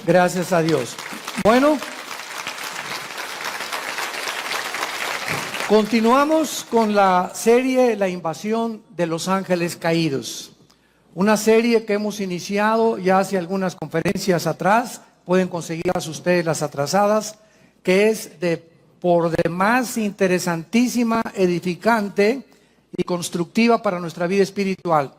Gracias a Dios. Bueno, continuamos con la serie La invasión de los ángeles caídos. Una serie que hemos iniciado ya hace algunas conferencias atrás. Pueden conseguirlas ustedes las atrasadas, que es por demás interesantísima, edificante y constructiva para nuestra vida espiritual.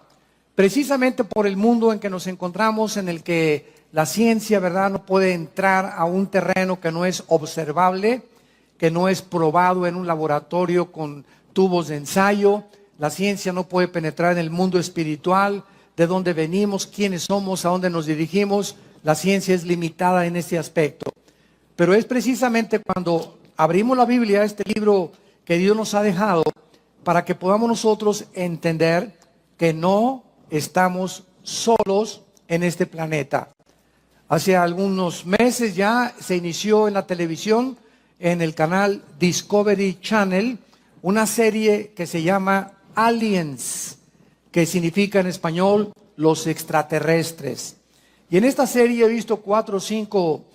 Precisamente por el mundo en que nos encontramos, en el que la ciencia, ¿verdad?, no puede entrar a un terreno que no es observable, que no es probado en un laboratorio con tubos de ensayo. La ciencia no puede penetrar en el mundo espiritual, de dónde venimos, quiénes somos, a dónde nos dirigimos. La ciencia es limitada en este aspecto. Pero es precisamente cuando abrimos la Biblia, este libro que Dios nos ha dejado, para que podamos nosotros entender que no estamos solos en este planeta. Hace algunos meses ya se inició en la televisión, en el canal Discovery Channel, una serie que se llama Aliens, que significa en español los extraterrestres. Y en esta serie he visto 4 o 5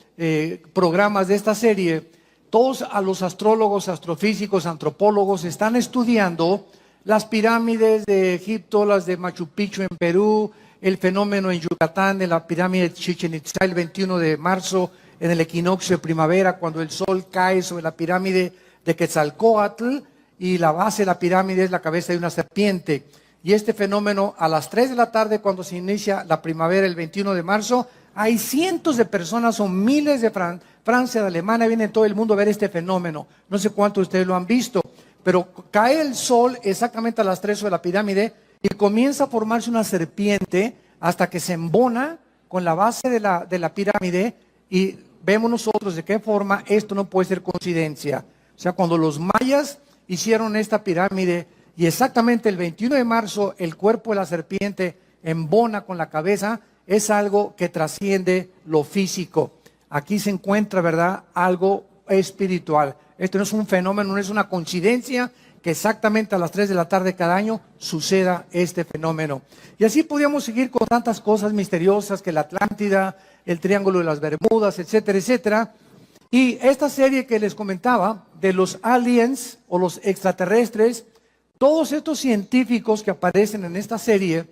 programas de esta serie. Todos a los astrólogos, astrofísicos, antropólogos están estudiando las pirámides de Egipto, las de Machu Picchu en Perú, el fenómeno en Yucatán de la pirámide de Chichén Itzá el 21 de marzo en el equinoccio de primavera, cuando el sol cae sobre la pirámide de Quetzalcóatl y la base de la pirámide es la cabeza de una serpiente. Y este fenómeno a las 3 de la tarde, cuando se inicia la primavera el 21 de marzo, hay cientos de personas o miles de Francia, de Alemania, viene todo el mundo a ver este fenómeno. No sé cuántos de ustedes lo han visto, pero cae el sol exactamente a las 3 sobre la pirámide y comienza a formarse una serpiente hasta que se embona con la base de la pirámide y vemos nosotros de qué forma esto no puede ser coincidencia. O sea, cuando los mayas hicieron esta pirámide y exactamente el 21 de marzo el cuerpo de la serpiente embona con la cabeza, es algo que trasciende lo físico. Aquí se encuentra, ¿verdad?, algo espiritual. Esto no es un fenómeno, no es una coincidencia que exactamente a las 3 de la tarde cada año suceda este fenómeno. Y así podríamos seguir con tantas cosas misteriosas, que la Atlántida, el Triángulo de las Bermudas, etcétera, etcétera. Y esta serie que les comentaba de los aliens o los extraterrestres, todos estos científicos que aparecen en esta serie,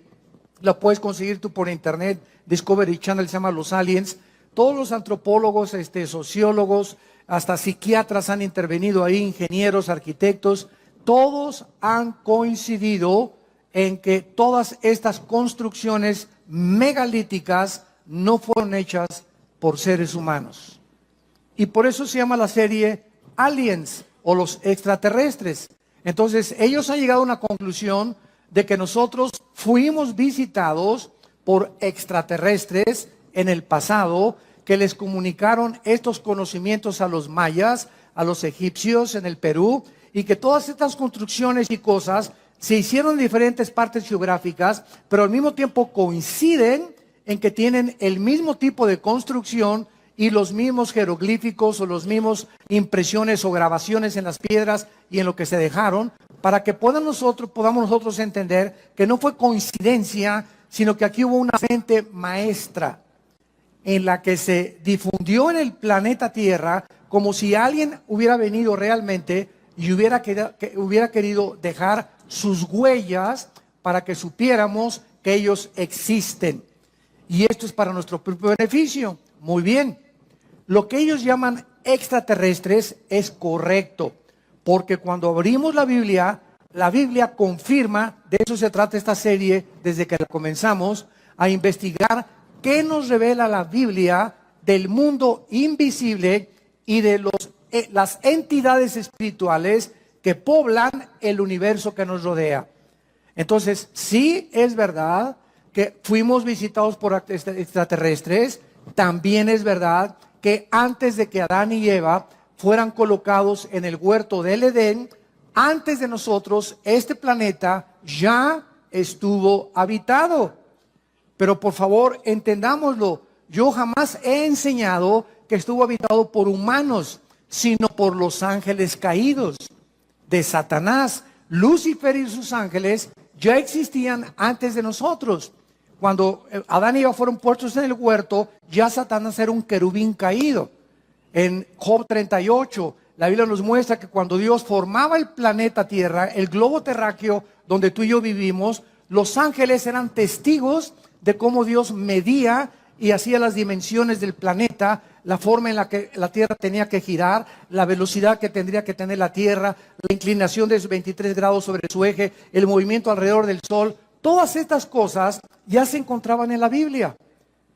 la puedes conseguir tú por internet, Discovery Channel se llama Los Aliens. Todos los antropólogos, sociólogos, hasta psiquiatras han intervenido ahí, ingenieros, arquitectos, todos han coincidido en que todas estas construcciones megalíticas no fueron hechas por seres humanos. Y por eso se llama la serie Aliens o los extraterrestres. Entonces ellos han llegado a una conclusión de que nosotros fuimos visitados por extraterrestres en el pasado, que les comunicaron estos conocimientos a los mayas, a los egipcios en el Perú, y que todas estas construcciones y cosas se hicieron en diferentes partes geográficas, pero al mismo tiempo coinciden en que tienen el mismo tipo de construcción y los mismos jeroglíficos o los mismos impresiones o grabaciones en las piedras y en lo que se dejaron, para que podamos nosotros entender que no fue coincidencia, sino que aquí hubo una mente maestra en la que se difundió en el planeta Tierra como si alguien hubiera venido realmente y hubiera querido dejar sus huellas para que supiéramos que ellos existen. Y esto es para nuestro propio beneficio. Muy bien. Lo que ellos llaman extraterrestres es correcto, porque cuando abrimos la Biblia confirma, de eso se trata esta serie desde que la comenzamos, a investigar qué nos revela la Biblia del mundo invisible y de las entidades espirituales que poblan el universo que nos rodea. Entonces, sí es verdad que fuimos visitados por extraterrestres, también es verdad que antes de que Adán y Eva fueran colocados en el huerto del Edén, antes de nosotros, este planeta ya estuvo habitado. Pero por favor, entendámoslo, yo jamás he enseñado que estuvo habitado por humanos, sino por los ángeles caídos de Satanás. Lucifer y sus ángeles ya existían antes de nosotros, cuando Adán y Eva fueron puestos en el huerto, ya Satanás era un querubín caído. En Job 38, la Biblia nos muestra que cuando Dios formaba el planeta Tierra, el globo terráqueo donde tú y yo vivimos, los ángeles eran testigos de cómo Dios medía y hacía las dimensiones del planeta, la forma en la que la Tierra tenía que girar, la velocidad que tendría que tener la Tierra, la inclinación de 23 grados sobre su eje, el movimiento alrededor del Sol. Todas estas cosas ya se encontraban en la Biblia.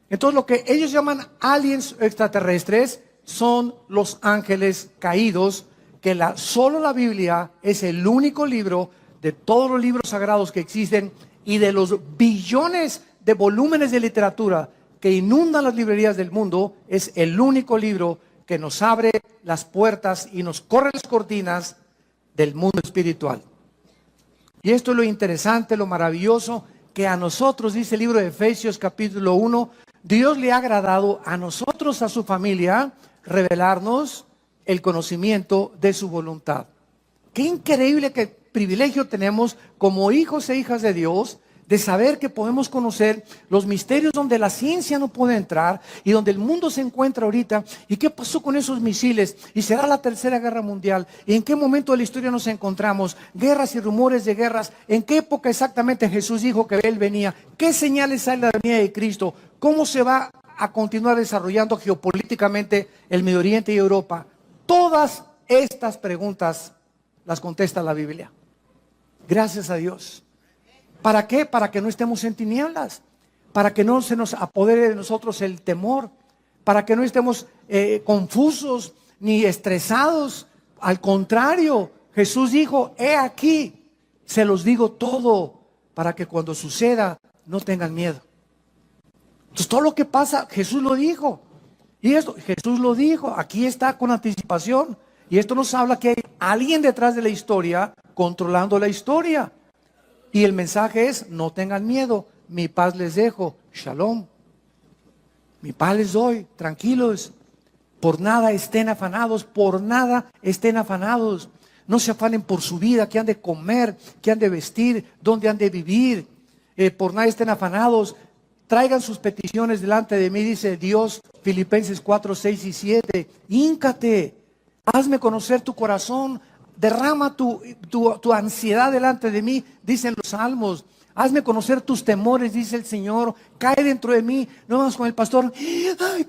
Entonces lo que ellos llaman aliens extraterrestres son los ángeles caídos, que solo la Biblia es el único libro de todos los libros sagrados que existen y de los billones de volúmenes de literatura que inundan las librerías del mundo, es el único libro que nos abre las puertas y nos corre las cortinas del mundo espiritual. Y esto es lo interesante, lo maravilloso, que a nosotros, dice el libro de Efesios capítulo 1, Dios le ha agradado a nosotros, a su familia, revelarnos el conocimiento de su voluntad. Qué increíble, qué privilegio tenemos como hijos e hijas de Dios, de saber que podemos conocer los misterios donde la ciencia no puede entrar y donde el mundo se encuentra ahorita. ¿Y qué pasó con esos misiles? ¿Y será la tercera guerra mundial? ¿Y en qué momento de la historia nos encontramos? Guerras y rumores de guerras. ¿En qué época exactamente Jesús dijo que Él venía? ¿Qué señales hay de la venida de Cristo? ¿Cómo se va a continuar desarrollando geopolíticamente el Medio Oriente y Europa? Todas estas preguntas las contesta la Biblia. Gracias a Dios. ¿Para qué? Para que no estemos en tinieblas, para que no se nos apodere de nosotros el temor, para que no estemos confusos ni estresados. Al contrario, Jesús dijo, he aquí, se los digo todo, para que cuando suceda no tengan miedo. Entonces todo lo que pasa, Jesús lo dijo. Y esto, Jesús lo dijo, aquí está con anticipación. Y esto nos habla que hay alguien detrás de la historia controlando la historia. Y el mensaje es, no tengan miedo, mi paz les dejo, shalom. Mi paz les doy, tranquilos. Por nada estén afanados, por nada estén afanados. No se afanen por su vida, qué han de comer, qué han de vestir, dónde han de vivir. Por nada estén afanados. Traigan sus peticiones delante de mí, dice Dios, Filipenses 4, 6 y 7. Híncate, hazme conocer tu corazón. Derrama tu ansiedad delante de mí, dicen los salmos. Hazme conocer tus temores, dice el Señor. Cae dentro de mí. No vamos con el pastor. Ay,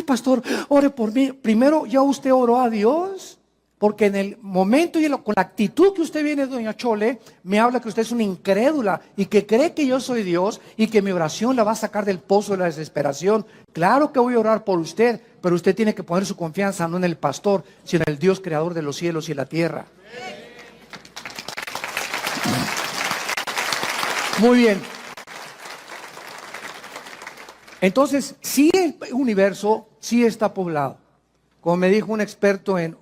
pastor, ore por mí. Primero, ¿ya usted oró a Dios? Porque en el momento y con la actitud que usted viene, doña Chole, me habla que usted es una incrédula y que cree que yo soy Dios y que mi oración la va a sacar del pozo de la desesperación. Claro que voy a orar por usted, pero usted tiene que poner su confianza no en el pastor, sino en el Dios creador de los cielos y la tierra. Muy bien. Entonces, sí, el universo sí está poblado. Como me dijo un experto en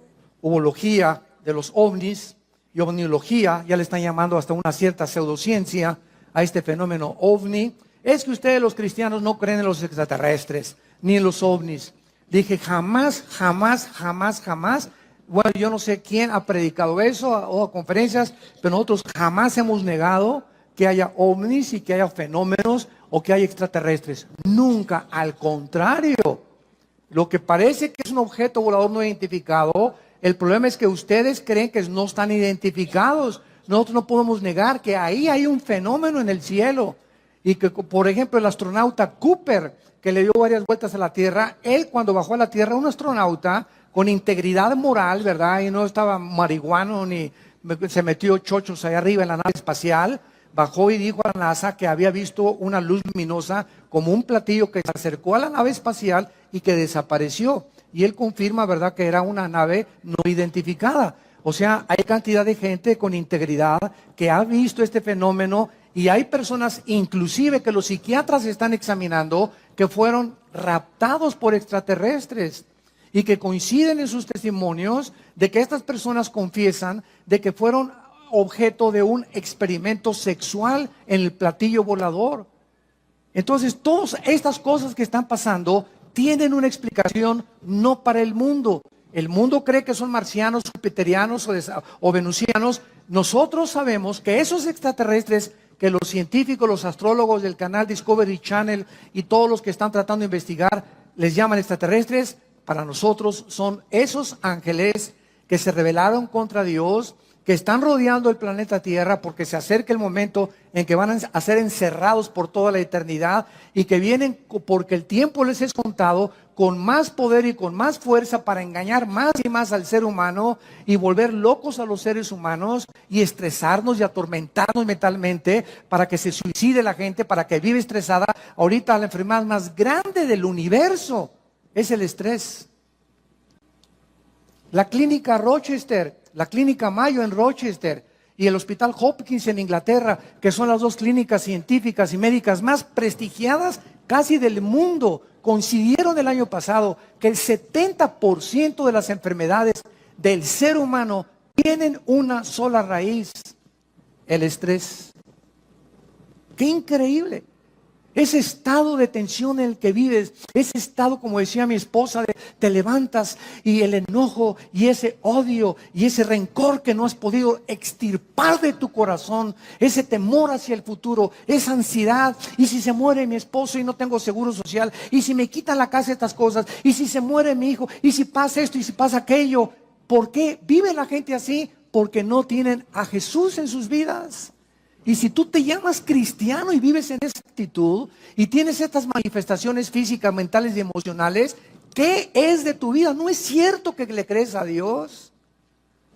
ufología de los ovnis y ovniología, ya le están llamando hasta una cierta pseudociencia a este fenómeno ovni, es que ustedes los cristianos no creen en los extraterrestres ni en los ovnis. Dije jamás. Bueno, yo no sé quién ha predicado eso o a conferencias, pero nosotros jamás hemos negado que haya ovnis y que haya fenómenos o que haya extraterrestres. Nunca, al contrario. Lo que parece que es un objeto volador no identificado, el problema es que ustedes creen que no están identificados. Nosotros no podemos negar que ahí hay un fenómeno en el cielo. Y que, por ejemplo, el astronauta Cooper, que le dio varias vueltas a la Tierra, él cuando bajó a la Tierra, un astronauta con integridad moral, ¿verdad? Y no estaba marihuano ni se metió chochos allá arriba en la nave espacial, bajó y dijo a la NASA que había visto una luz luminosa como un platillo que se acercó a la nave espacial y que desapareció. Y él confirma, ¿verdad?, que era una nave no identificada. O sea, hay cantidad de gente con integridad que ha visto este fenómeno y hay personas, inclusive que los psiquiatras están examinando, que fueron raptados por extraterrestres y que coinciden en sus testimonios de que estas personas confiesan de que fueron objeto de un experimento sexual en el platillo volador. Entonces, todas estas cosas que están pasando tienen una explicación no para el mundo. El mundo cree que son marcianos, jupiterianos o venusianos. Nosotros sabemos que esos extraterrestres que los científicos, los astrólogos del canal Discovery Channel y todos los que están tratando de investigar les llaman extraterrestres, para nosotros son esos ángeles que se rebelaron contra Dios, que están rodeando el planeta Tierra porque se acerca el momento en que van a ser encerrados por toda la eternidad y que vienen porque el tiempo les es contado con más poder y con más fuerza para engañar más y más al ser humano y volver locos a los seres humanos y estresarnos y atormentarnos mentalmente para que se suicide la gente, para que viva estresada. Ahorita la enfermedad más grande del universo es el estrés. La clínica Rochester, la clínica Mayo en Rochester y el Hospital Hopkins en Inglaterra, que son las dos clínicas científicas y médicas más prestigiadas casi del mundo, coincidieron el año pasado que el 70% de las enfermedades del ser humano tienen una sola raíz: el estrés. ¡Qué increíble! Ese estado de tensión en el que vives, ese estado, como decía mi esposa, de te levantas y el enojo y ese odio y ese rencor que no has podido extirpar de tu corazón, ese temor hacia el futuro, esa ansiedad, y si se muere mi esposo y no tengo seguro social, y si me quitan la casa estas cosas, y si se muere mi hijo, y si pasa esto y si pasa aquello. ¿Por qué vive la gente así? Porque no tienen a Jesús en sus vidas. Y si tú te llamas cristiano y vives en esa actitud y tienes estas manifestaciones físicas, mentales y emocionales, ¿qué es de tu vida? No es cierto que le crees a Dios.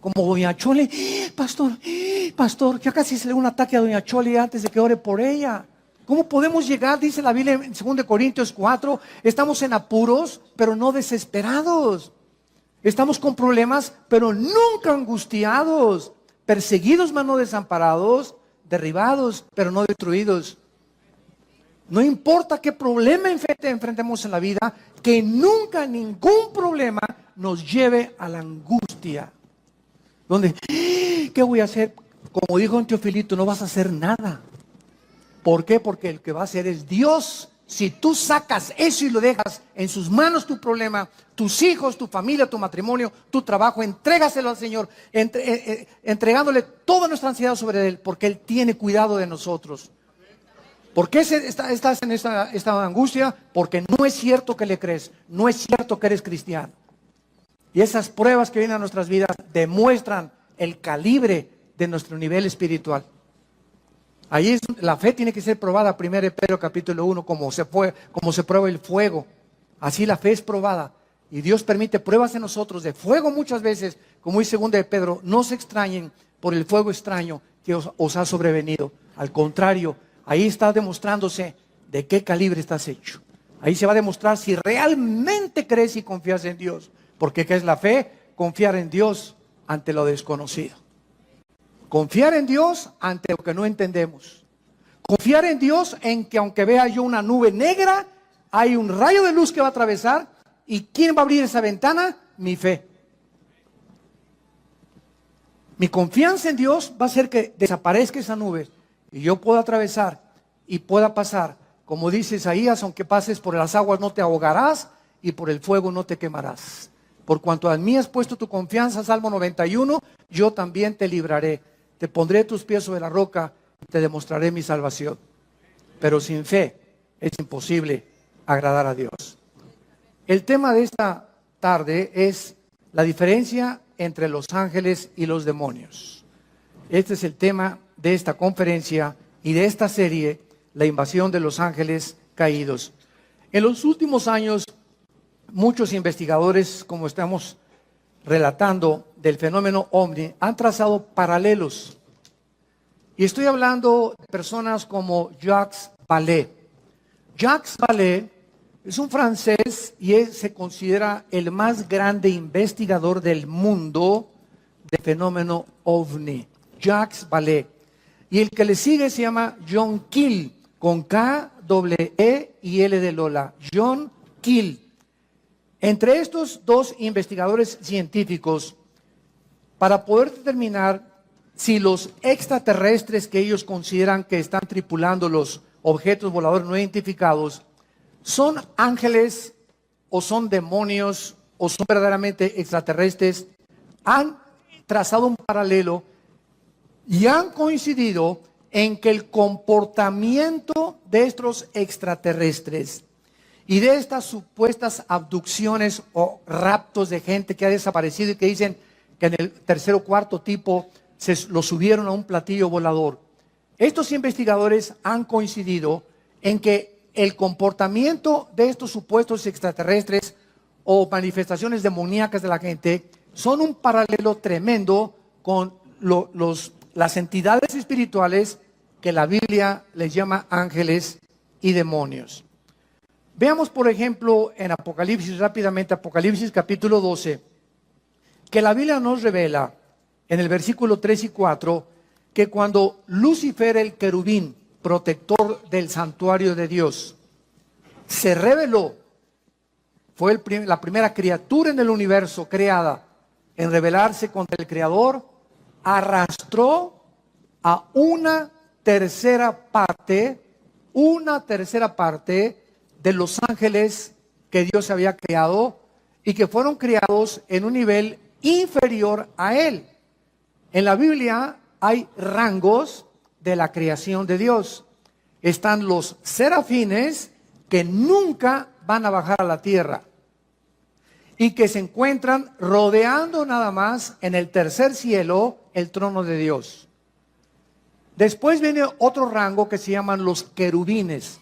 Como doña Chole, pastor, ya casi se le da un ataque a doña Chole antes de que ore por ella. ¿Cómo podemos llegar? Dice la Biblia en 2 Corintios 4, estamos en apuros, pero no desesperados. Estamos con problemas, pero nunca angustiados. Perseguidos, mas no desamparados. Derribados, pero no destruidos. No importa qué problema enfrentemos en la vida, que nunca ningún problema nos lleve a la angustia. Donde, ¿qué voy a hacer? Como dijo un Teofilito, no vas a hacer nada. ¿Por qué? Porque el que va a hacer es Dios. Si tú sacas eso y lo dejas en sus manos, tu problema, tus hijos, tu familia, tu matrimonio, tu trabajo, entrégaselo al Señor, entregándole toda nuestra ansiedad sobre Él, porque Él tiene cuidado de nosotros. ¿Por qué estás en esta angustia? Porque no es cierto que le crees, no es cierto que eres cristiano. Y esas pruebas que vienen a nuestras vidas demuestran el calibre de nuestro nivel espiritual. Ahí la fe tiene que ser probada, 1 Pedro capítulo 1, como se prueba el fuego. Así la fe es probada. Y Dios permite pruebas en nosotros de fuego muchas veces, como dice 2 Pedro, no se extrañen por el fuego extraño que os ha sobrevenido. Al contrario, ahí está demostrándose de qué calibre estás hecho. Ahí se va a demostrar si realmente crees y confías en Dios. Porque ¿qué es la fe? Confiar en Dios ante lo desconocido. Confiar en Dios ante lo que no entendemos. Confiar en Dios en que aunque vea yo una nube negra, hay un rayo de luz que va a atravesar. ¿Y quién va a abrir esa ventana? Mi fe. Mi confianza en Dios va a hacer que desaparezca esa nube y yo pueda atravesar y pueda pasar. Como dice Isaías, aunque pases por las aguas no te ahogarás y por el fuego no te quemarás. Por cuanto a mí has puesto tu confianza, Salmo 91, yo también te libraré. Te pondré tus pies sobre la roca y te demostraré mi salvación. Pero sin fe es imposible agradar a Dios. El tema de esta tarde es la diferencia entre los ángeles y los demonios. Este es el tema de esta conferencia y de esta serie, la invasión de los ángeles caídos. En los últimos años, muchos investigadores, como estamos relatando del fenómeno OVNI, han trazado paralelos. Y estoy hablando de personas como Jacques Vallée. Jacques Vallée es un francés y se considera el más grande investigador del mundo del fenómeno OVNI. Jacques Vallée. Y el que le sigue se llama John Keel, con K, E y L de Lola. John Keel. Entre estos dos investigadores científicos, para poder determinar si los extraterrestres que ellos consideran que están tripulando los objetos voladores no identificados son ángeles o son demonios o son verdaderamente extraterrestres, han trazado un paralelo y han coincidido en que el comportamiento de estos extraterrestres y de estas supuestas abducciones o raptos de gente que ha desaparecido y que dicen que en el tercer o cuarto tipo lo subieron a un platillo volador. Estos investigadores han coincidido en que el comportamiento de estos supuestos extraterrestres o manifestaciones demoníacas de la gente son un paralelo tremendo con las entidades espirituales que la Biblia les llama ángeles y demonios. Veamos, por ejemplo, en Apocalipsis, rápidamente, Apocalipsis capítulo 12, que la Biblia nos revela en el versículo 3 y 4 que cuando Lucifer, el querubín, protector del santuario de Dios, se rebeló, fue la primera criatura en el universo creada en rebelarse contra el Creador, arrastró a una tercera parte de los ángeles que Dios había creado y que fueron creados en un nivel inferior a él. En la Biblia hay rangos de la creación de Dios. Están los serafines que nunca van a bajar a la tierra y que se encuentran rodeando nada más en el tercer cielo el trono de Dios. Después viene otro rango que se llaman los querubines.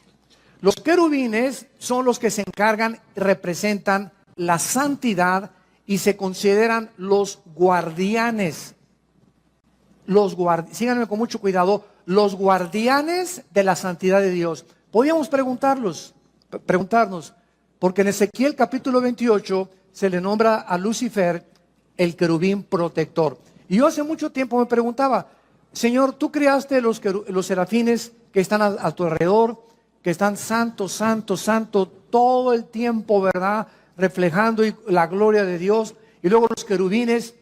Los querubines son los que se encargan, representan la santidad y se consideran los guardianes. Síganme con mucho cuidado, los guardianes de la santidad de Dios. Podríamos preguntarnos, porque en Ezequiel capítulo 28 se le nombra a Lucifer el querubín protector. Y yo hace mucho tiempo me preguntaba, Señor, tú creaste los serafines que están a tu alrededor, que están santo, santo, santo todo el tiempo, ¿verdad? Reflejando la gloria de Dios. Y luego los querubines,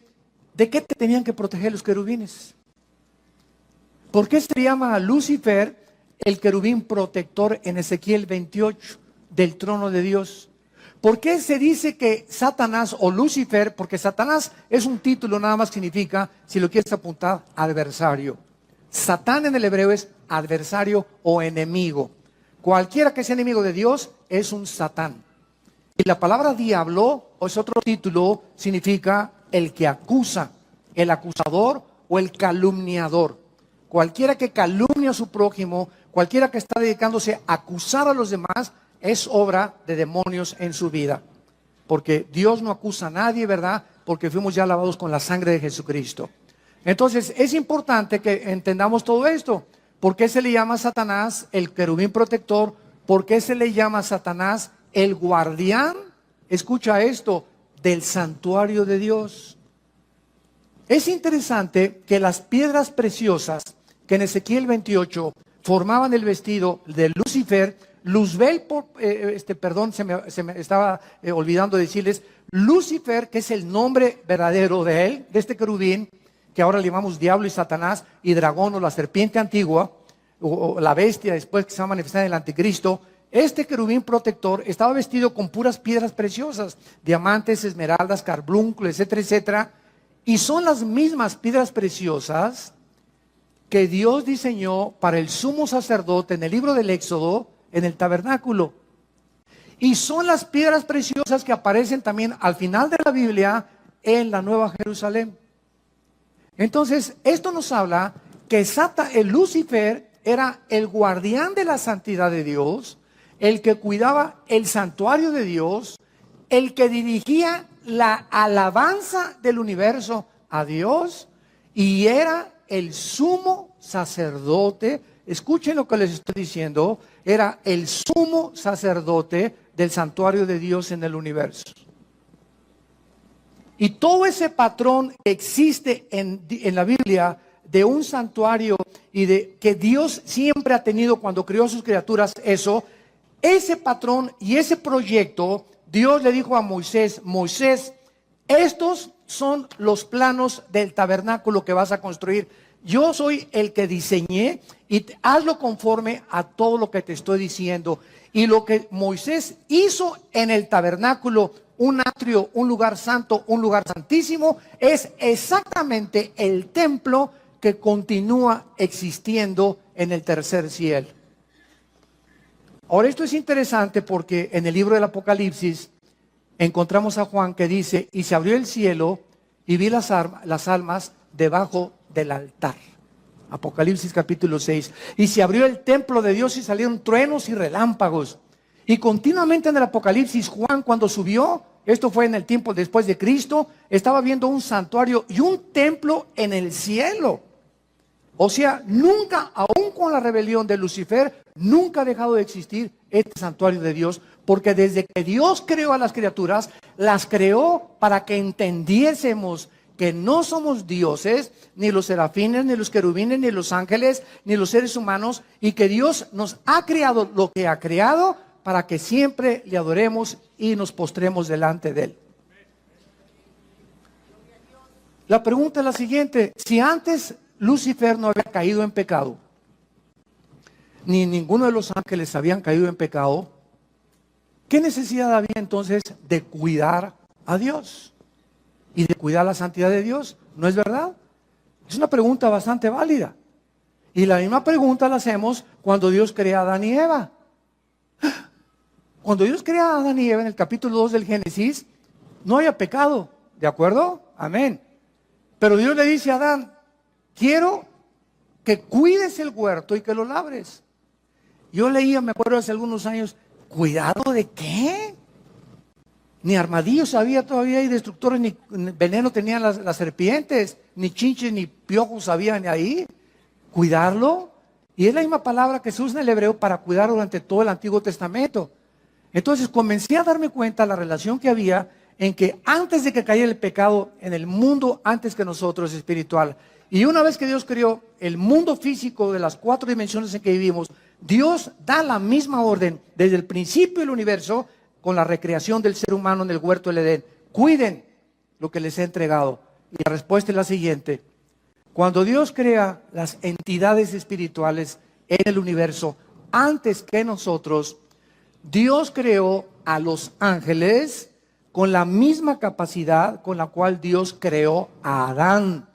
¿de qué te tenían que proteger los querubines? ¿Por qué se llama a Lucifer el querubín protector en Ezequiel 28 del trono de Dios? ¿Por qué se dice que Satanás o Lucifer? Porque Satanás es un título, nada más significa, si lo quieres apuntar, adversario. Satán en el hebreo es adversario o enemigo. Cualquiera que sea enemigo de Dios es un Satán. Y la palabra diablo, o es otro título, significa el que acusa, el acusador o el calumniador. Cualquiera que calumnia a su prójimo, cualquiera que está dedicándose a acusar a los demás, es obra de demonios en su vida. Porque Dios no acusa a nadie, ¿verdad? Porque fuimos ya lavados con la sangre de Jesucristo. Entonces, es importante que entendamos todo esto. ¿Por qué se le llama a Satanás el querubín protector? ¿Por qué se le llama a Satanás el guardián? Escucha esto, del santuario de Dios. Es interesante que las piedras preciosas que en Ezequiel 28 formaban el vestido de Lucifer, Luzbel, se me estaba olvidando decirles, Lucifer, que es el nombre verdadero de él, de este querubín, que ahora le llamamos diablo y Satanás y dragón o la serpiente antigua, o la bestia después que se va a manifestar en el anticristo. Este querubín protector estaba vestido con puras piedras preciosas, diamantes, esmeraldas, carbunclo, etcétera, etcétera. Y son las mismas piedras preciosas que Dios diseñó para el sumo sacerdote en el libro del Éxodo, en el tabernáculo. Y son las piedras preciosas que aparecen también al final de la Biblia en la Nueva Jerusalén. Entonces, esto nos habla que el Lucifer era el guardián de la santidad de Dios, el que cuidaba el santuario de Dios, el que dirigía la alabanza del universo a Dios y era el sumo sacerdote. Escuchen lo que les estoy diciendo, era el sumo sacerdote del santuario de Dios en el universo. Y todo ese patrón que existe en la Biblia de un santuario y de que Dios siempre ha tenido cuando creó a sus criaturas, ese patrón y ese proyecto, Dios le dijo a Moisés, Moisés, estos son los planos del tabernáculo que vas a construir. Yo soy el que diseñé y hazlo conforme a todo lo que te estoy diciendo. Y lo que Moisés hizo en el tabernáculo, un atrio, un lugar santo, un lugar santísimo, es exactamente el templo que continúa existiendo en el tercer cielo. Ahora, esto es interesante porque en el libro del Apocalipsis encontramos a Juan que dice: y se abrió el cielo y vi las almas debajo del altar. Apocalipsis capítulo 6. Y se abrió el templo de Dios y salieron truenos y relámpagos. Y continuamente en el Apocalipsis, Juan, cuando subió, esto fue en el tiempo después de Cristo, estaba viendo un santuario y un templo en el cielo. O sea, nunca, aún con la rebelión de Lucifer, nunca ha dejado de existir este santuario de Dios, porque desde que Dios creó a las criaturas, las creó para que entendiésemos que no somos dioses, ni los serafines, ni los querubines, ni los ángeles, ni los seres humanos, y que Dios nos ha creado lo que ha creado para que siempre le adoremos y nos postremos delante de Él. La pregunta es la siguiente: si antes Lucifer no había caído en pecado, ni ninguno de los ángeles habían caído en pecado, ¿qué necesidad había entonces de cuidar a Dios y de cuidar la santidad de Dios? ¿No es verdad? Es una pregunta bastante válida. Y la misma pregunta la hacemos cuando Dios crea a Adán y Eva. Cuando Dios crea a Adán y Eva en el capítulo 2 del Génesis, no había pecado, ¿de acuerdo? Amén. Pero Dios le dice a Adán: quiero que cuides el huerto y que lo labres. Yo leía, me acuerdo hace algunos años, ¿cuidado de qué? Ni armadillos había todavía, y destructores, ni veneno tenían las serpientes, ni chinches, ni piojos habían ahí. ¿Cuidarlo? Y es la misma palabra que se usa en el hebreo para cuidar durante todo el Antiguo Testamento. Entonces comencé a darme cuenta de la relación que había en que antes de que cayera el pecado en el mundo, antes que nosotros, espiritual, y una vez que Dios creó el mundo físico de las 4 dimensiones en que vivimos, Dios da la misma orden desde el principio del universo con la recreación del ser humano en el huerto del Edén: cuiden lo que les he entregado. Y la respuesta es la siguiente: cuando Dios crea las entidades espirituales en el universo, antes que nosotros, Dios creó a los ángeles con la misma capacidad con la cual Dios creó a Adán.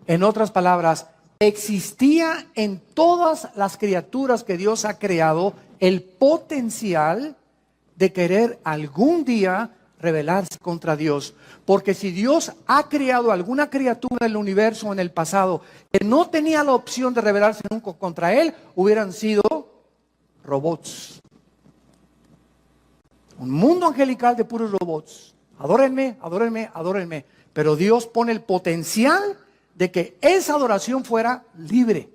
En otras palabras, existía en todas las criaturas que Dios ha creado el potencial de querer algún día rebelarse contra Dios. Porque si Dios ha creado alguna criatura en el universo en el pasado que no tenía la opción de rebelarse nunca contra Él, hubieran sido robots. Un mundo angelical de puros robots. Adórenme, adórenme, adórenme. Pero Dios pone el potencial de que esa adoración fuera libre.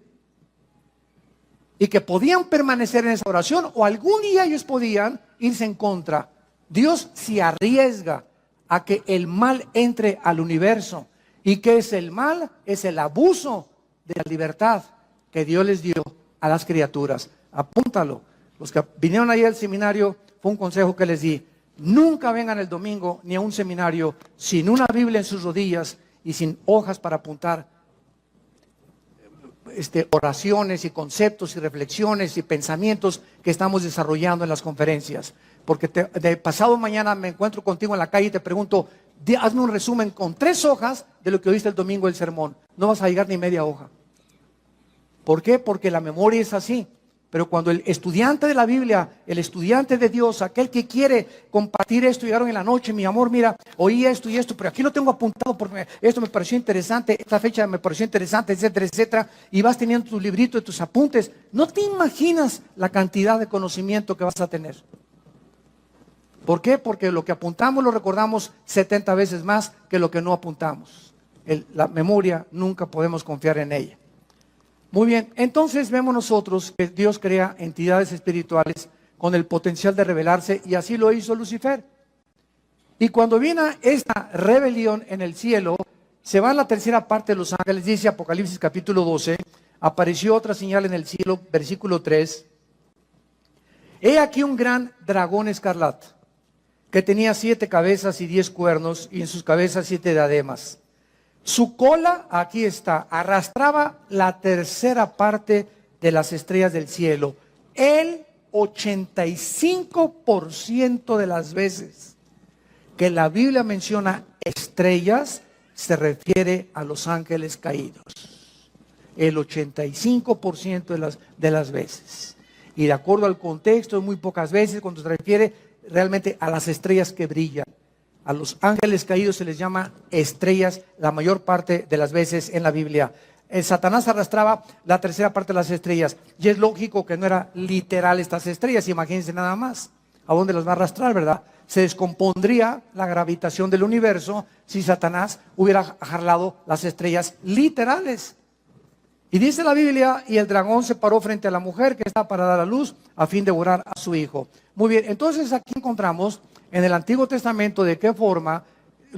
Y que podían permanecer en esa oración, o algún día ellos podían irse en contra. Dios se arriesga a que el mal entre al universo. ¿Y qué es el mal? Es el abuso de la libertad que Dios les dio a las criaturas. Apúntalo. Los que vinieron ahí al seminario, fue un consejo que les di: nunca vengan el domingo ni a un seminario sin una Biblia en sus rodillas y sin hojas para apuntar oraciones y conceptos y reflexiones y pensamientos que estamos desarrollando en las conferencias. Porque de pasado mañana me encuentro contigo en la calle y te pregunto: hazme un resumen con 3 hojas de lo que oíste el domingo del sermón. No vas a llegar ni media hoja. ¿Por qué? Porque la memoria es así. Pero cuando el estudiante de la Biblia, el estudiante de Dios, aquel que quiere compartir esto, llegaron en la noche: mi amor, mira, oí esto y esto, pero aquí lo tengo apuntado porque esto me pareció interesante, esta fecha me pareció interesante, etcétera, etcétera, y vas teniendo tu librito de tus apuntes, no te imaginas la cantidad de conocimiento que vas a tener. ¿Por qué? Porque lo que apuntamos lo recordamos 70 veces más que lo que no apuntamos. La memoria, nunca podemos confiar en ella. Muy bien, entonces vemos nosotros que Dios crea entidades espirituales con el potencial de rebelarse, y así lo hizo Lucifer. Y cuando viene esta rebelión en el cielo, se va a la tercera parte de los ángeles. Dice Apocalipsis capítulo 12, apareció otra señal en el cielo, versículo 3. He aquí un gran dragón escarlata, que tenía 7 cabezas y 10 cuernos, y en sus cabezas 7 diademas. Su cola, aquí está, arrastraba la tercera parte de las estrellas del cielo. El 85% de las veces que la Biblia menciona estrellas, se refiere a los ángeles caídos. el 85% de las veces. Y de acuerdo al contexto, muy pocas veces cuando se refiere realmente a las estrellas que brillan. A los ángeles caídos se les llama estrellas la mayor parte de las veces en la Biblia. Satanás arrastraba la tercera parte de las estrellas. Y es lógico que no era literal estas estrellas, imagínense nada más. ¿A dónde las va a arrastrar, verdad? Se descompondría la gravitación del universo si Satanás hubiera jalado las estrellas literales. Y dice la Biblia, y el dragón se paró frente a la mujer que estaba para dar a luz a fin de devorar a su hijo. Muy bien, entonces aquí encontramos en el Antiguo Testamento de qué forma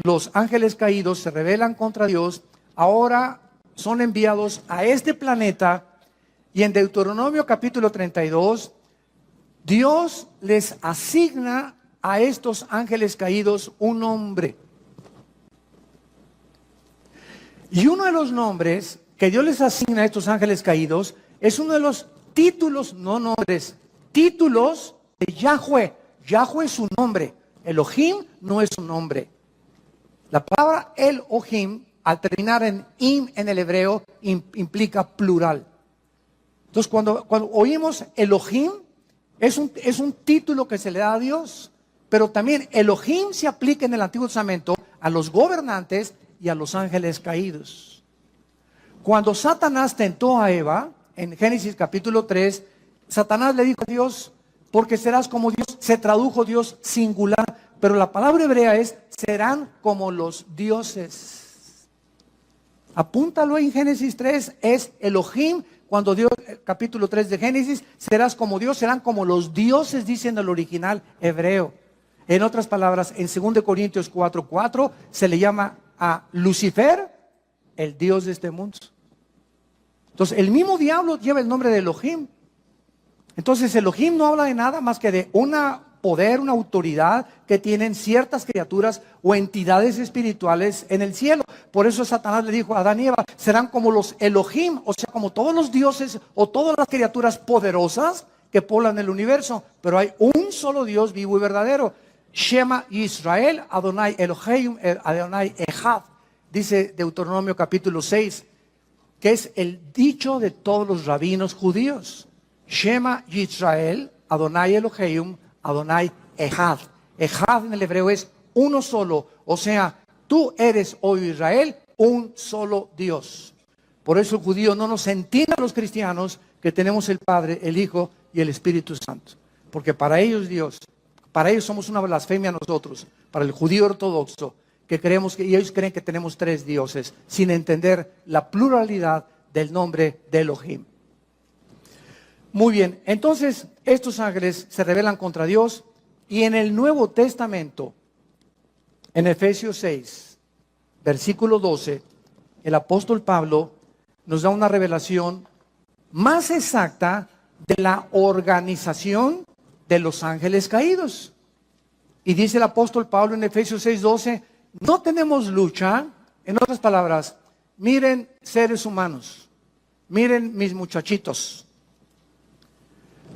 los ángeles caídos se rebelan contra Dios, ahora son enviados a este planeta, y en Deuteronomio capítulo 32, Dios les asigna a estos ángeles caídos un nombre. Y uno de los nombres que Dios les asigna a estos ángeles caídos es uno de los títulos, no nombres, títulos de Yahweh. Yahweh es su nombre. Elohim no es su nombre. La palabra Elohim, al terminar en im en el hebreo, implica plural. Entonces, cuando oímos Elohim, es un título que se le da a Dios, pero también Elohim se aplica en el Antiguo Testamento a los gobernantes y a los ángeles caídos. Cuando Satanás tentó a Eva, en Génesis capítulo 3, Satanás le dijo a Dios, porque serás como Dios, se tradujo Dios singular, pero la palabra hebrea es, serán como los dioses. Apúntalo en Génesis 3, es Elohim, cuando Dios, capítulo 3 de Génesis, serás como Dios, serán como los dioses, dice en el original hebreo. En otras palabras, en 2 Corintios 4:4 se le llama a Lucifer el Dios de este mundo. Entonces, el mismo diablo lleva el nombre de Elohim. Entonces, Elohim no habla de nada más que de un poder, una autoridad que tienen ciertas criaturas o entidades espirituales en el cielo. Por eso Satanás le dijo a Adán y Eva, serán como los Elohim, o sea, como todos los dioses o todas las criaturas poderosas que poblan el universo. Pero hay un solo Dios vivo y verdadero. Shema Israel, Adonai Elohim, Adonai Echad. Dice Deuteronomio capítulo 6, que es el dicho de todos los rabinos judíos. Shema Yisrael, Adonai Elohim, Adonai Echad. Echad en el hebreo es uno solo. O sea, tú eres, oh Israel, un solo Dios. Por eso el judío no nos entiende a los cristianos que tenemos el Padre, el Hijo y el Espíritu Santo. Porque para ellos Dios, para ellos somos una blasfemia nosotros. Para el judío ortodoxo, que creemos y ellos creen que tenemos tres dioses, sin entender la pluralidad del nombre de Elohim. Muy bien, entonces estos ángeles se rebelan contra Dios, y en el Nuevo Testamento, en Efesios 6, versículo 12, el apóstol Pablo nos da una revelación más exacta de la organización de los ángeles caídos. Y dice el apóstol Pablo en Efesios 6, 12, no tenemos lucha, en otras palabras, miren seres humanos, miren mis muchachitos.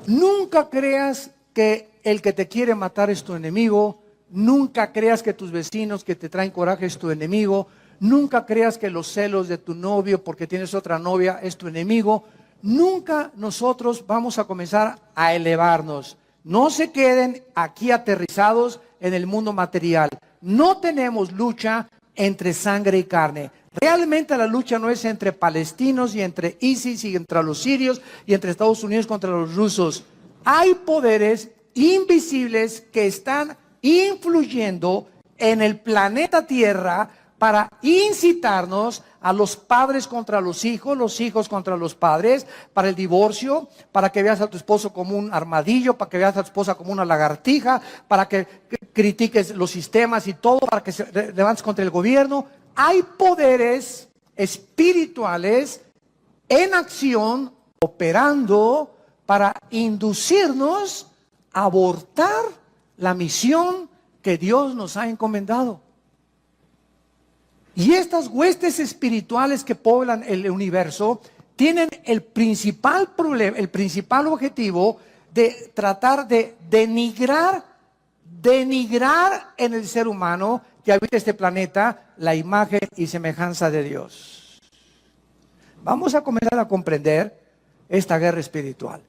Nunca creas que el que te quiere matar es tu enemigo. Nunca creas que tus vecinos que te traen coraje es tu enemigo. Nunca creas que los celos de tu novio porque tienes otra novia es tu enemigo. Nunca nosotros vamos a comenzar a elevarnos. No se queden aquí aterrizados en el mundo material. No tenemos lucha entre sangre y carne. Realmente la lucha no es entre palestinos y entre ISIS y entre los sirios y entre Estados Unidos contra los rusos. Hay poderes invisibles que están influyendo en el planeta Tierra para incitarnos a los padres contra los hijos contra los padres, para el divorcio, para que veas a tu esposo como un armadillo, para que veas a tu esposa como una lagartija, para que critiques los sistemas y todo, para que se levantes contra el gobierno. Hay poderes espirituales en acción, operando para inducirnos a abortar la misión que Dios nos ha encomendado. Y estas huestes espirituales que poblan el universo tienen el principal problema, el principal objetivo de tratar de denigrar en el ser humano que habita este planeta la imagen y semejanza de Dios. Vamos a comenzar a comprender esta guerra espiritual.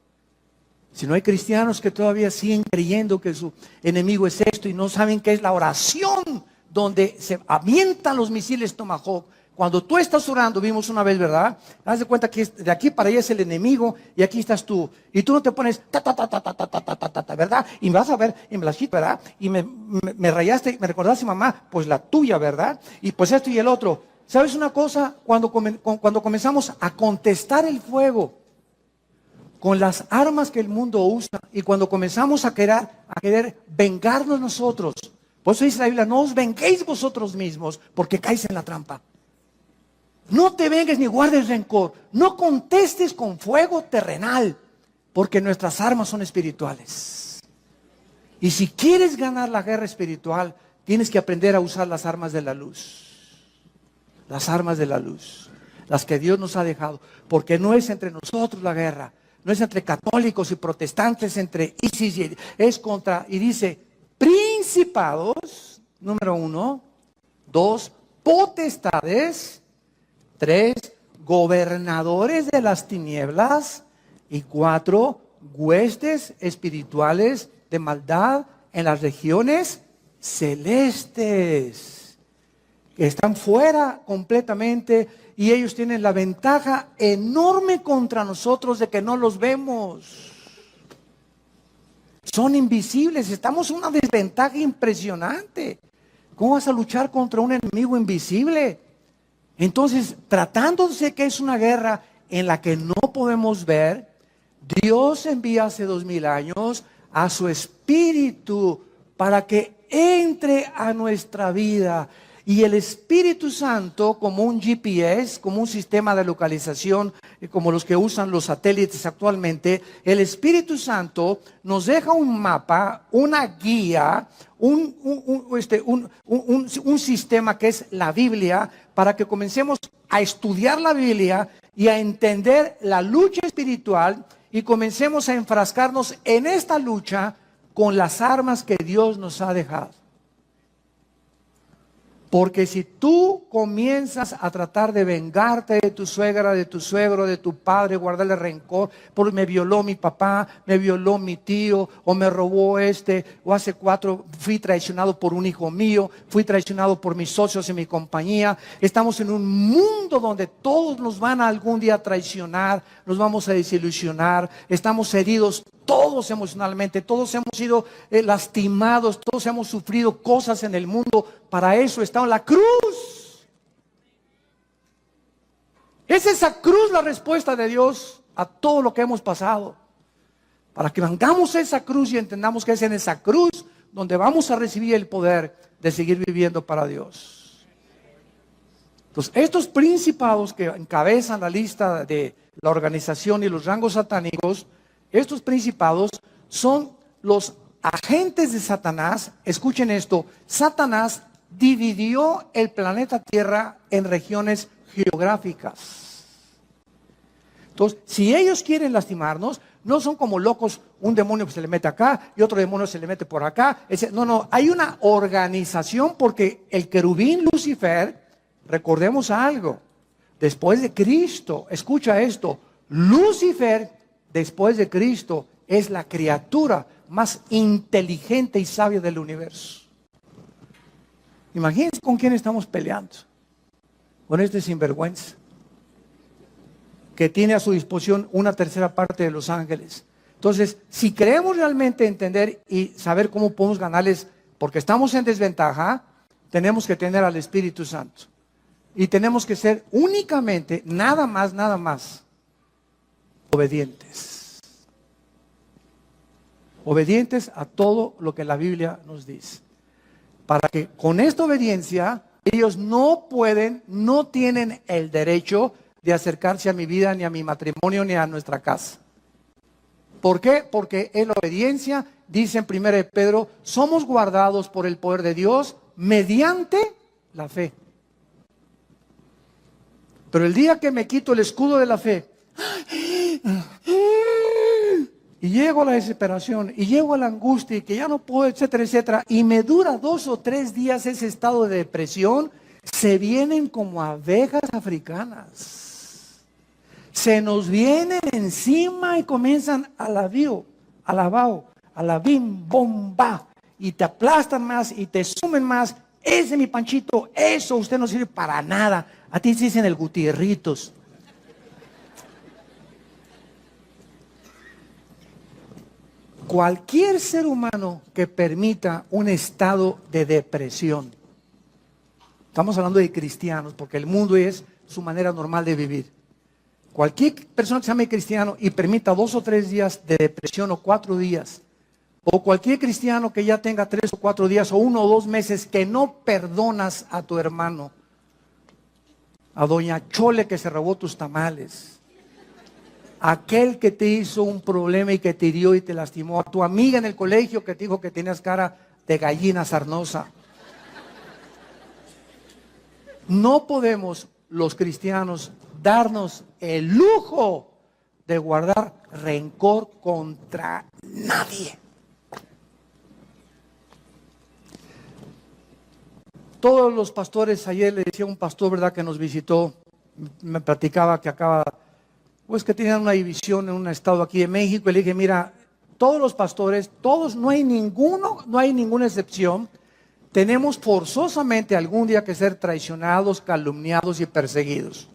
Si no hay cristianos que todavía siguen creyendo que su enemigo es esto y no saben qué es la oración donde se avientan los misiles Tomahawk. Cuando tú estás orando, vimos una vez, ¿verdad? Haz de cuenta que de aquí para allá es el enemigo y aquí estás tú. Y tú no te pones ¿verdad? Y me vas a ver, y me la chito, ¿verdad? Y me rayaste, me recordaste, mamá, pues la tuya, ¿verdad? Y pues esto y el otro. ¿Sabes una cosa? Cuando comenzamos a contestar el fuego con las armas que el mundo usa y cuando comenzamos a querer vengarnos nosotros, por eso dice la Biblia, no os venguéis vosotros mismos porque caéis en la trampa. No te vengues ni guardes rencor, no contestes con fuego terrenal, porque nuestras armas son espirituales. Y si quieres ganar la guerra espiritual, tienes que aprender a usar las armas de la luz. Las armas de la luz, las que Dios nos ha dejado, porque no es entre nosotros la guerra, no es entre católicos y protestantes, entre ISIS, es contra, y dice, principados, número 1, 2, potestades, 3, gobernadores de las tinieblas, y 4, huestes espirituales de maldad en las regiones celestes. Que están fuera completamente y ellos tienen la ventaja enorme contra nosotros de que no los vemos. Son invisibles, estamos en una desventaja impresionante. ¿Cómo vas a luchar contra un enemigo invisible? Entonces, tratándose que es una guerra en la que no podemos ver, Dios envía hace 2000 años a su Espíritu para que entre a nuestra vida. Y el Espíritu Santo, como un GPS, como un sistema de localización, como los que usan los satélites actualmente, el Espíritu Santo nos deja un mapa, una guía, un sistema que es la Biblia, para que comencemos a estudiar la Biblia y a entender la lucha espiritual y comencemos a enfrascarnos en esta lucha con las armas que Dios nos ha dejado. Porque si tú comienzas a tratar de vengarte de tu suegra, de tu suegro, de tu padre, guardarle rencor, porque me violó mi papá, me violó mi tío, o me robó o hace 4 fui traicionado por un hijo mío, fui traicionado por mis socios en mi compañía. Estamos en un mundo donde todos nos van a algún día traicionar, nos vamos a desilusionar, estamos heridos todos emocionalmente, todos hemos sido lastimados, todos hemos sufrido cosas en el mundo. Para eso está en la cruz. Es esa cruz la respuesta de Dios a todo lo que hemos pasado. Para que vengamos esa cruz y entendamos que es en esa cruz donde vamos a recibir el poder de seguir viviendo para Dios. Entonces, estos principados que encabezan la lista de la organización y los rangos satánicos, estos principados son los agentes de Satanás. Escuchen esto, Satanás dividió el planeta Tierra en regiones geográficas. Entonces, si ellos quieren lastimarnos, no son como locos, un demonio que se le mete acá y otro demonio se le mete por acá. No, hay una organización, porque el querubín Lucifer, recordemos algo, después de Cristo, escucha esto, Lucifer, después de Cristo, es la criatura más inteligente y sabia del universo. Imagínense con quién estamos peleando. Con este sinvergüenza, que tiene a su disposición 1/3 parte de los ángeles. Entonces, si queremos realmente entender y saber cómo podemos ganarles, porque estamos en desventaja, tenemos que tener al Espíritu Santo. Y tenemos que ser únicamente, nada más, obedientes. Obedientes a todo lo que la Biblia nos dice. Para que con esta obediencia ellos no tienen el derecho de acercarse a mi vida, ni a mi matrimonio, ni a nuestra casa. ¿Por qué? Porque en la obediencia, dice en 1 de Pedro, somos guardados por el poder de Dios mediante la fe. Pero el día que me quito el escudo de la fe, y llego a la desesperación, y llego a la angustia, y que ya no puedo, etcétera, etcétera, y me dura 2 o 3 días ese estado de depresión, se vienen como abejas africanas. Se nos vienen encima y comienzan a la bio, a la bao, a la bim, bomba. Y te aplastan más y te sumen más. Ese mi Panchito, eso usted no sirve para nada. A ti se dicen el Gutierritos. Cualquier ser humano que permita un estado de depresión, estamos hablando de cristianos, porque el mundo es su manera normal de vivir. Cualquier persona que se llame cristiano y permita 2 o 3 días de depresión o 4 días, o cualquier cristiano que ya tenga 3 o 4 días o 1 o 2 meses que no perdonas a tu hermano, a doña Chole que se robó tus tamales, aquel que te hizo un problema y que te hirió y te lastimó, a tu amiga en el colegio que te dijo que tenías cara de gallina sarnosa. No podemos los cristianos darnos el lujo de guardar rencor contra nadie. Todos los pastores, ayer le decía a un pastor, ¿verdad?, que nos visitó, me platicaba que acaba, pues que tenían una división en un estado aquí de México, y le dije, mira, todos los pastores, todos, no hay ninguna excepción, tenemos forzosamente algún día que ser traicionados, calumniados y perseguidos.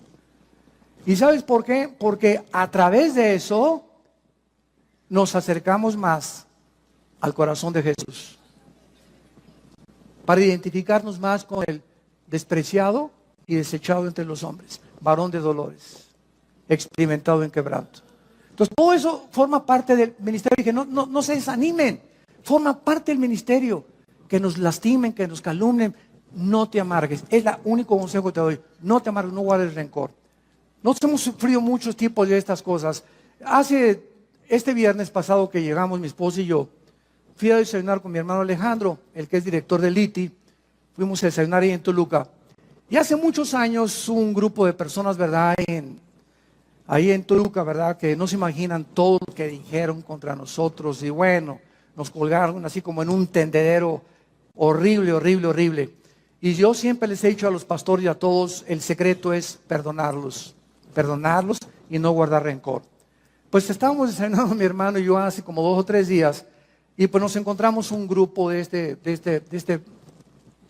¿Y sabes por qué? Porque a través de eso nos acercamos más al corazón de Jesús. Para identificarnos más con el despreciado y desechado entre los hombres, varón de dolores, experimentado en quebranto. Entonces todo eso forma parte del ministerio. Dije, no se desanimen, forma parte del ministerio. Que nos lastimen, que nos calumnien, no te amargues. Es el único consejo que te doy. No te amargues, no guardes rencor. Nosotros hemos sufrido muchos tipos de estas cosas. Este viernes pasado que llegamos, mi esposa y yo, fui a desayunar con mi hermano Alejandro, el que es director del ITI. Fuimos a desayunar ahí en Toluca. Y hace muchos años un grupo de personas, ¿verdad?, ahí en Toluca, ¿verdad?, que no se imaginan todo lo que dijeron contra nosotros. Y bueno, nos colgaron así como en un tendedero horrible, horrible, horrible. Y yo siempre les he dicho a los pastores y a todos, el secreto es perdonarlos y no guardar rencor. Pues estábamos desayunando mi hermano y yo hace como 2 o 3 días, y pues nos encontramos un grupo de este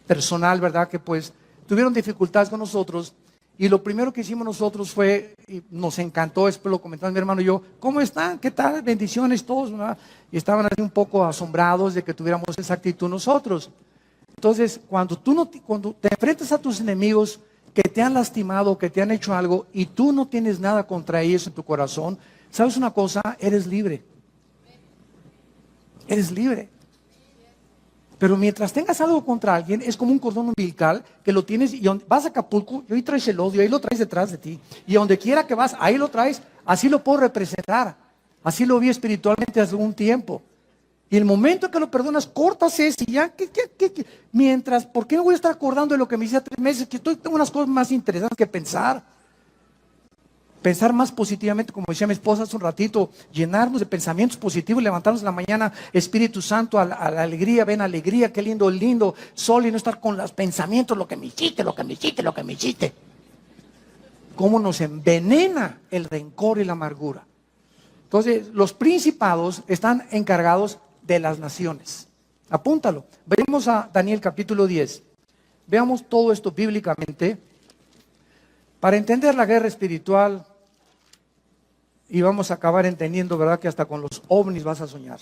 personal, ¿verdad?, que pues tuvieron dificultades con nosotros. Y lo primero que hicimos nosotros fue, y nos encantó, después lo comentamos mi hermano y yo, ¿cómo están? ¿Qué tal? Bendiciones todos, ¿verdad? Y estaban así un poco asombrados de que tuviéramos esa actitud nosotros. Entonces, cuando te enfrentas a tus enemigos que te han lastimado, que te han hecho algo, y tú no tienes nada contra ellos en tu corazón, ¿sabes una cosa? Eres libre. Eres libre. Pero mientras tengas algo contra alguien, es como un cordón umbilical que lo tienes y vas a Acapulco y ahí traes el odio, ahí lo traes detrás de ti. Y a donde quiera que vas, ahí lo traes. Así lo puedo representar. Así lo vi espiritualmente hace un tiempo. Y el momento que lo perdonas, cortas ese y ya. Mientras, ¿por qué me voy a estar acordando de lo que me hice hace 3 meses? Que tengo unas cosas más interesantes que pensar. Pensar más positivamente, como decía mi esposa hace un ratito, llenarnos de pensamientos positivos, levantarnos en la mañana, Espíritu Santo, a la alegría, ven alegría, qué lindo, lindo, sol, y no estar con los pensamientos, lo que me hiciste, lo que me hiciste, lo que me hiciste. Cómo nos envenena el rencor y la amargura. Entonces, los principados están encargados de las naciones. Apúntalo. Veamos a Daniel capítulo 10. Veamos todo esto bíblicamente. Para entender la guerra espiritual, y vamos a acabar entendiendo, ¿verdad?, que hasta con los ovnis vas a soñar.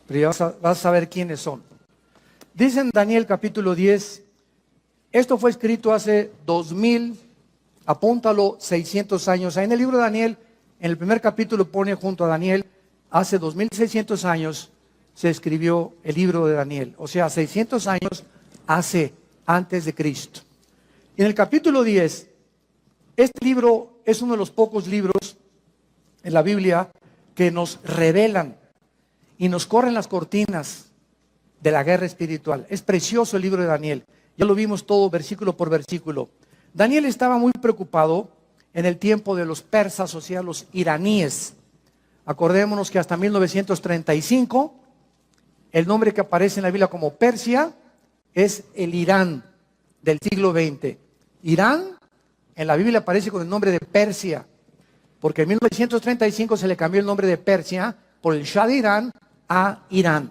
Pero ya vas a saber quiénes son. Dice en Daniel capítulo 10, esto fue escrito hace 2000, apúntalo, 600 años. Ahí en el libro de Daniel, en el primer capítulo pone junto a Daniel, hace 2600 años se escribió el libro de Daniel. O sea, 600 años antes de Cristo. Y en el capítulo 10, este libro es uno de los pocos libros en la Biblia que nos revelan y nos corren las cortinas de la guerra espiritual. Es precioso el libro de Daniel. Ya lo vimos todo versículo por versículo. Daniel estaba muy preocupado en el tiempo de los persas, o sea, los iraníes. Acordémonos que hasta 1935, el nombre que aparece en la Biblia como Persia es el Irán del siglo XX. Irán en la Biblia aparece con el nombre de Persia, porque en 1935 se le cambió el nombre de Persia por el Shah de Irán a Irán.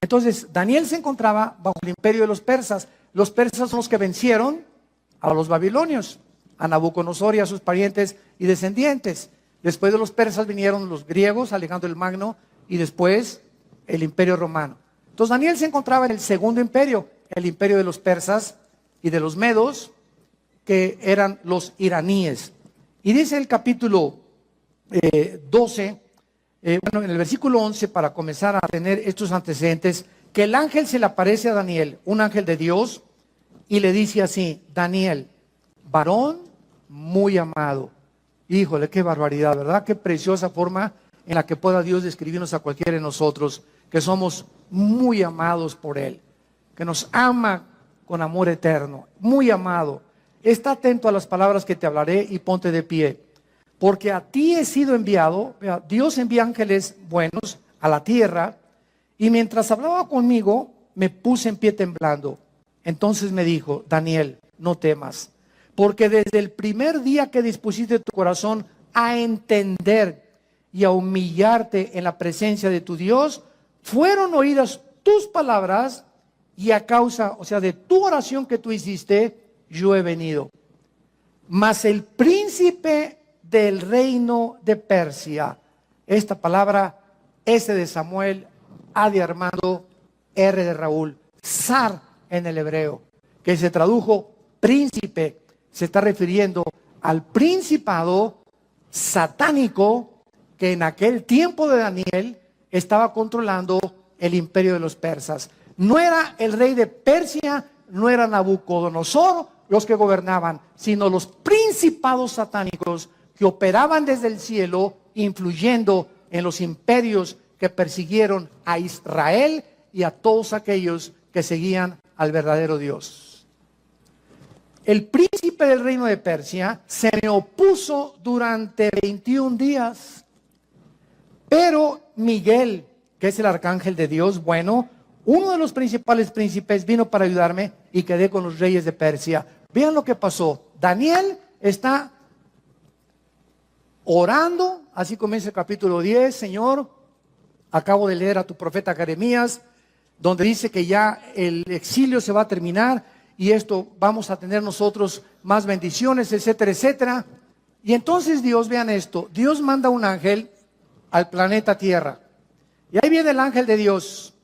Entonces, Daniel se encontraba bajo el imperio de los persas. Los persas son los que vencieron a los babilonios, a Nabucodonosor y a sus parientes y descendientes. Después de los persas vinieron los griegos, Alejandro el Magno, y después el imperio romano. Entonces, Daniel se encontraba en el segundo imperio, el imperio de los persas y de los medos, que eran los iraníes. Y dice el capítulo 12, bueno, en el versículo 11, para comenzar a tener estos antecedentes, que el ángel se le aparece a Daniel, un ángel de Dios, y le dice así: Daniel, varón muy amado. Híjole, qué barbaridad, ¿verdad? Qué preciosa forma en la que pueda Dios describirnos a cualquiera de nosotros, que somos muy amados por Él, que nos ama con amor eterno, muy amado. Está atento a las palabras que te hablaré y ponte de pie, porque a ti he sido enviado. Dios envía ángeles buenos a la tierra, y mientras hablaba conmigo, me puse en pie temblando. Entonces me dijo: Daniel, no temas, porque desde el primer día que dispusiste tu corazón a entender y a humillarte en la presencia de tu Dios, fueron oídas tus palabras, y a causa, o sea, de tu oración que tú hiciste, yo he venido. Mas el príncipe del reino de Persia, esta palabra S de Samuel, A de Armando, R de Raúl, zar en el hebreo, que se tradujo príncipe, se está refiriendo al principado satánico que en aquel tiempo de Daniel estaba controlando el imperio de los persas. No era el rey de Persia, no era Nabucodonosor los que gobernaban, sino los principados satánicos que operaban desde el cielo, influyendo en los imperios que persiguieron a Israel y a todos aquellos que seguían al verdadero Dios. El príncipe del reino de Persia se me opuso durante 21 días, pero Miguel, que es el arcángel de Dios, bueno, uno de los principales príncipes, vino para ayudarme y quedé con los reyes de Persia. Vean lo que pasó. Daniel está orando, así comienza el capítulo 10, Señor, acabo de leer a tu profeta Jeremías, donde dice que ya el exilio se va a terminar y esto vamos a tener nosotros más bendiciones, etcétera, etcétera. Y entonces Dios, vean esto, Dios manda un ángel al planeta Tierra. Y ahí viene el ángel de Dios.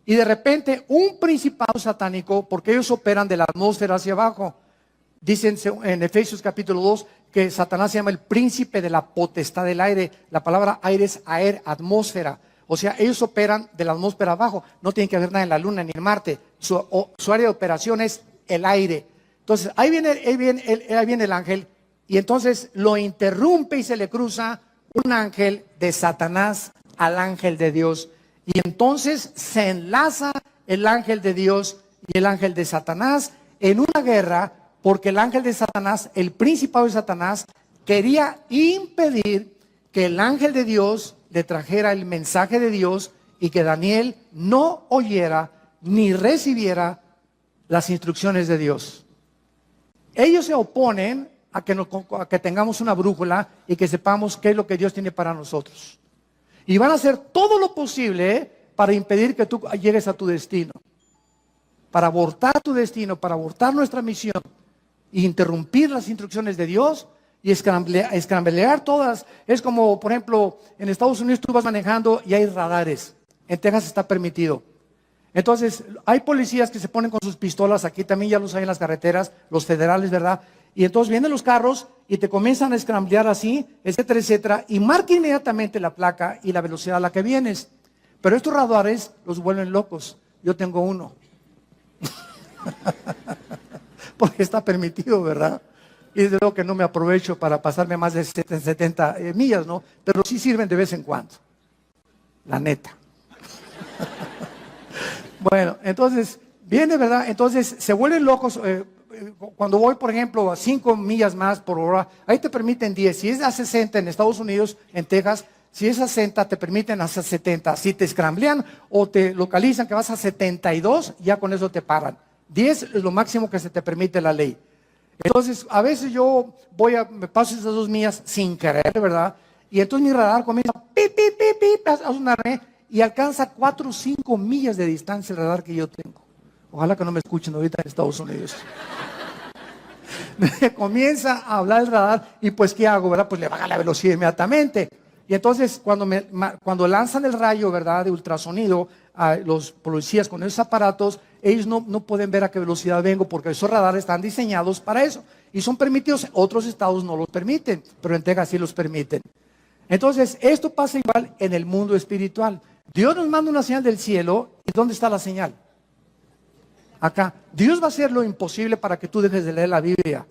Y de repente un principado satánico, porque ellos operan de la atmósfera hacia abajo. Dicen en Efesios capítulo 2 que Satanás se llama el príncipe de la potestad del aire. La palabra aire es aer, atmósfera. O sea, ellos operan de la atmósfera abajo. No tienen que haber nada en la luna ni en Marte. Su área de operación es el aire. Entonces, ahí viene el ángel. Y entonces lo interrumpe y se le cruza un ángel de Satanás al ángel de Dios. Y entonces se enlaza el ángel de Dios y el ángel de Satanás en una guerra, porque el ángel de Satanás, el principado de Satanás, quería impedir que el ángel de Dios le trajera el mensaje de Dios y que Daniel no oyera ni recibiera las instrucciones de Dios. Ellos se oponen a que tengamos una brújula y que sepamos qué es lo que Dios tiene para nosotros. Y van a hacer todo lo posible para impedir que tú llegues a tu destino, para abortar tu destino, para abortar nuestra misión, e interrumpir las instrucciones de Dios y escramblear todas. Es como, por ejemplo, en Estados Unidos tú vas manejando y hay radares. En Texas está permitido. Entonces, hay policías que se ponen con sus pistolas, aquí también ya los hay en las carreteras, los federales, ¿verdad? Y entonces vienen los carros y te comienzan a escramblear así, etcétera, etcétera, y marca inmediatamente la placa y la velocidad a la que vienes. Pero estos radares los vuelven locos. Yo tengo uno. Porque está permitido, ¿verdad? Y desde luego que no me aprovecho para pasarme más de 70 millas, ¿no? Pero sí sirven de vez en cuando. La neta. Bueno, entonces, viene, ¿verdad? Entonces, se vuelven locos. Cuando voy, por ejemplo, a 5 millas más por hora, ahí te permiten 10. Si es a 60 en Estados Unidos, en Texas, si es a 60, te permiten hasta 70. Si te escramblean o te localizan que vas a 72, ya con eso te paran. 10 es lo máximo que se te permite la ley. Entonces, a veces yo me paso esas 2 millas sin querer, ¿verdad? Y entonces mi radar comienza a sonar, y alcanza 4 o 5 millas de distancia el radar que yo tengo. Ojalá que no me escuchen ahorita en Estados Unidos. Comienza a hablar el radar y pues ¿qué hago, verdad? Pues le baja la velocidad inmediatamente. Y entonces cuando lanzan el rayo, ¿verdad?, de ultrasonido a los policías con esos aparatos, ellos no pueden ver a qué velocidad vengo porque esos radares están diseñados para eso y son permitidos. Otros estados no los permiten, pero en Texas sí los permiten. Entonces esto pasa igual en el mundo espiritual. Dios nos manda una señal del cielo. ¿Y dónde está la señal? Acá. Dios va a hacer lo imposible para que tú dejes de leer la Biblia,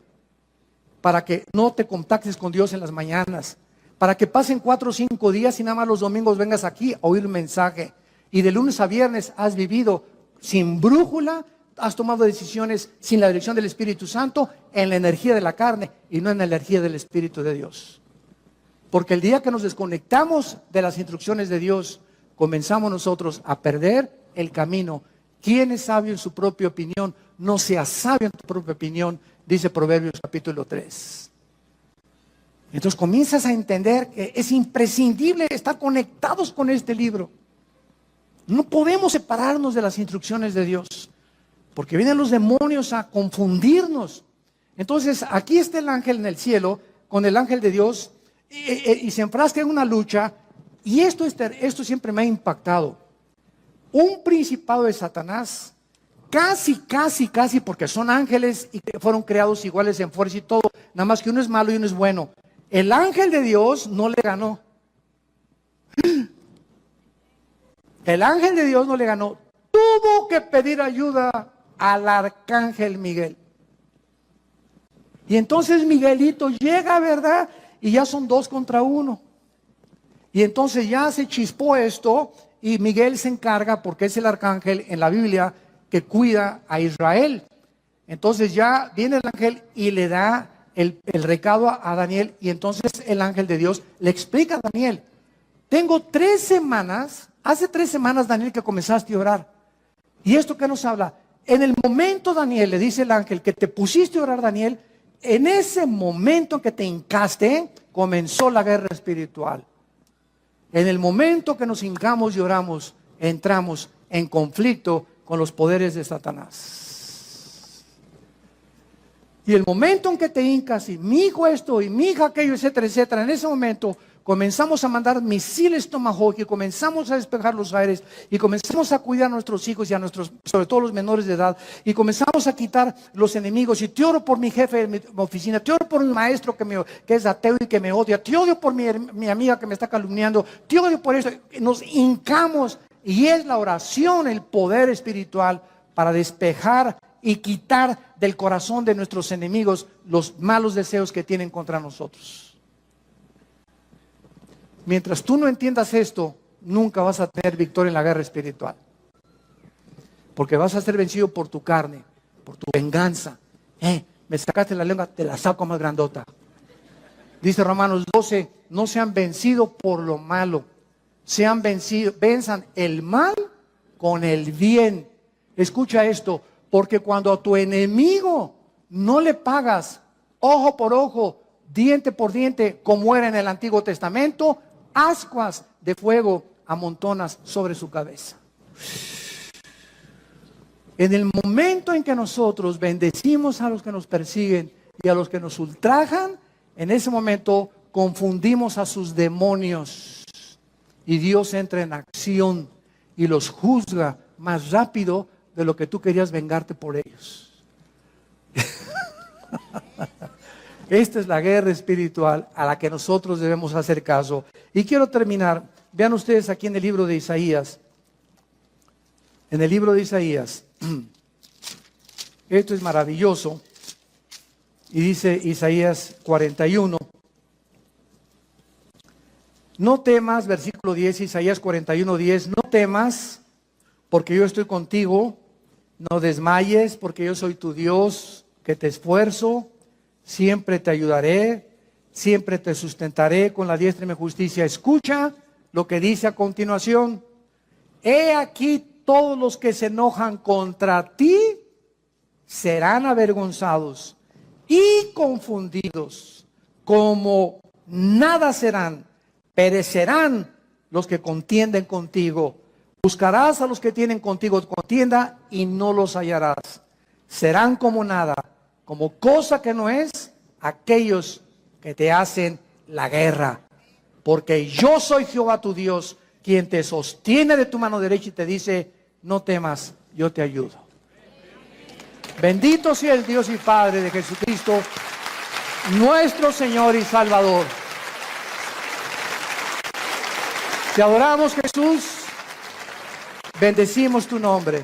para que no te contactes con Dios en las mañanas, para que pasen 4 o 5 días y nada más los domingos vengas aquí a oír un mensaje. Y de lunes a viernes has vivido sin brújula, has tomado decisiones sin la dirección del Espíritu Santo, en la energía de la carne y no en la energía del Espíritu de Dios. Porque el día que nos desconectamos de las instrucciones de Dios, comenzamos nosotros a perder el camino. ¿Quién es sabio en su propia opinión? No seas sabio en tu propia opinión, dice Proverbios capítulo 3. Entonces comienzas a entender que es imprescindible estar conectados con este libro. No podemos separarnos de las instrucciones de Dios, porque vienen los demonios a confundirnos. Entonces aquí está el ángel en el cielo con el ángel de Dios y se enfrasca en una lucha. Y esto siempre me ha impactado. Un principado de Satanás, casi, porque son ángeles y fueron creados iguales en fuerza y todo, nada más que uno es malo y uno es bueno. El ángel de Dios no le ganó. El ángel de Dios no le ganó. Tuvo que pedir ayuda al arcángel Miguel. Y entonces Miguelito llega, ¿verdad? Y ya son 2 contra 1. Y entonces ya se chispó esto y Miguel se encarga, porque es el arcángel en la Biblia que cuida a Israel. Entonces ya viene el ángel y le da el recado a Daniel, y entonces el ángel de Dios le explica a Daniel: tengo 3 semanas, hace 3 semanas, Daniel, que comenzaste a orar. ¿Y esto qué nos habla? En el momento, Daniel, le dice el ángel, que te pusiste a orar, Daniel, en ese momento que te hincaste, comenzó la guerra espiritual. En el momento que nos hincamos y oramos, entramos en conflicto con los poderes de Satanás. Y el momento en que te hincas y mi hijo esto y mi hija aquello, etcétera, etcétera, en ese momento comenzamos a mandar misiles Tomahawk y comenzamos a despejar los aires y comenzamos a cuidar a nuestros hijos y a nuestros, sobre todo los menores de edad, y comenzamos a quitar los enemigos. Y te oro por mi jefe de mi oficina, te oro por mi maestro que es ateo y que me odia, te odio por mi amiga que me está calumniando, te odio por eso. Nos hincamos, y es la oración el poder espiritual para despejar y quitar del corazón de nuestros enemigos los malos deseos que tienen contra nosotros. Mientras tú no entiendas esto, nunca vas a tener victoria en la guerra espiritual. Porque vas a ser vencido por tu carne, por tu venganza. Me sacaste la lengua, te la saco más grandota. Dice Romanos 12, no sean vencidos por lo malo. Venzan el mal con el bien. Escucha esto, porque cuando a tu enemigo no le pagas ojo por ojo, diente por diente, como era en el Antiguo Testamento, ascuas de fuego amontonas sobre su cabeza. En el momento en que nosotros bendecimos a los que nos persiguen y a los que nos ultrajan, en ese momento confundimos a sus demonios y Dios entra en acción y los juzga más rápido de lo que tú querías vengarte por ellos. Esta es la guerra espiritual a la que nosotros debemos hacer caso. Y quiero terminar. Vean ustedes aquí en el libro de Isaías. En el libro de Isaías. Esto es maravilloso. Y dice Isaías 41. No temas, versículo 10, Isaías 41, 10. No temas, porque yo estoy contigo. No desmayes, porque yo soy tu Dios, que te esfuerzo. Siempre te ayudaré, siempre te sustentaré con la diestra de mi justicia. Escucha lo que dice a continuación. He aquí, todos los que se enojan contra ti serán avergonzados, y confundidos, como nada serán, perecerán los que contienden contigo. Buscarás a los que tienen contigo contienda y no los hallarás. Serán como nada, como cosa que no es, aquellos que te hacen la guerra. Porque yo soy Jehová tu Dios, quien te sostiene de tu mano derecha y te dice, no temas, yo te ayudo. Bendito sea el Dios y Padre de Jesucristo, nuestro Señor y Salvador. Te adoramos, Jesús. Bendecimos tu nombre.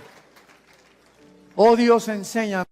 Oh Dios, enséñanos.